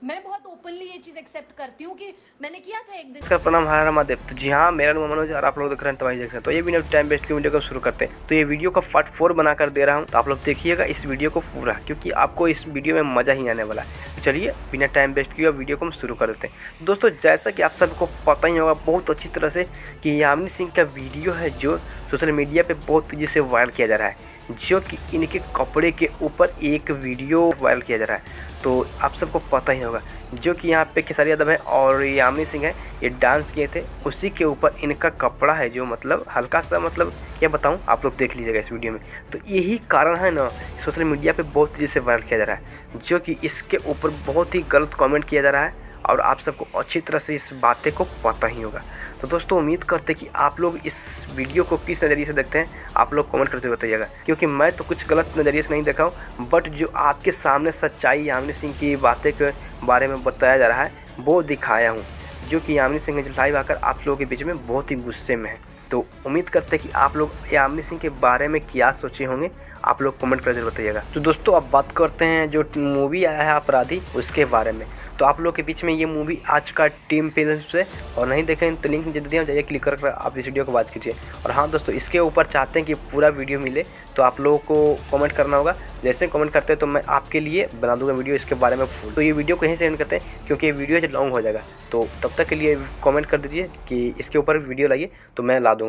मैं बहुत ओपनली ये चीज़ एक्सेप्ट करती हूँ कि मैंने किया था एक दिन। नमस्कार, प्रणाम, हर हर महादेव। तो जी हाँ, मेरा नाम मनोज और आप लोग देख रहे हैं तमाही जंक्शन। तो ये बिना टाइम वेस्ट के वीडियो को शुरू करते हैं। तो ये वीडियो का पार्ट 4 बनाकर दे रहा हूँ, तो आप लोग देखिएगा इस वीडियो को पूरा, क्योंकि आपको इस वीडियो में मज़ा ही आने वाला है। तो चलिए बिना टाइम वेस्ट किए वीडियो को हम शुरू कर देते हैं। दोस्तों, जैसा कि आप सबको पता ही होगा बहुत अच्छी तरह से कि यामिनी सिंह का वीडियो है जो सोशल मीडिया पर बहुत तेज़ी से वायरल किया जा रहा है, जो कि इनके कपड़े के ऊपर एक वीडियो वायरल किया जा रहा है। तो आप सबको पता ही होगा जो कि यहाँ पे खेसारी यादव है और यामिनी सिंह है, ये डांस किए थे, उसी के ऊपर इनका कपड़ा है जो मतलब हल्का सा, मतलब क्या बताऊँ, आप लोग देख लीजिएगा इस वीडियो में। तो यही कारण है ना, सोशल मीडिया पे बहुत तेज़ी से वायरल किया जा रहा है, जो कि इसके ऊपर बहुत ही गलत कमेंट किया जा रहा है और आप सबको अच्छी तरह से इस बातें को पता ही होगा। तो दोस्तों, उम्मीद करते हैं कि आप लोग इस वीडियो को किस नज़रिए से देखते हैं, आप लोग कमेंट करते हुए बताइएगा, क्योंकि मैं तो कुछ गलत नज़रिए से नहीं देखा हूँ, बट जो आपके सामने सच्चाई यामिनी सिंह की बातें के बारे में बताया जा रहा है वो दिखाया हूँ, जो कि यामिनी सिंह जो लाइव आकर आप लोगों के बीच में बहुत ही गुस्से में है। तो उम्मीद करते हैं कि आप लोग यामिनी सिंह के बारे में क्या सोचे होंगे, आप लोग कमेंट करके बताइएगा। तो दोस्तों, अब बात करते हैं जो मूवी आया है अपराधी, उसके बारे में। तो आप लोग के बीच में ये मूवी आज का टीम फिल्म से, और नहीं देखें तो लिंक नीचे दे दिया, जाइए क्लिक कर आप इस वीडियो को वॉच कीजिए। और हाँ दोस्तों, इसके ऊपर चाहते हैं कि पूरा वीडियो मिले तो आप लोगों को कमेंट करना होगा। जैसे कमेंट करते हैं तो मैं आपके लिए बना दूंगा वीडियो इसके बारे में फुल। तो ये वीडियो को यहीं से एंड करते हैं, क्योंकि ये वीडियो लॉन्ग हो जाएगा। तो तब तक के लिए कमेंट कर दीजिए कि इसके ऊपर वीडियो लाइए, तो मैं ला दूँगा।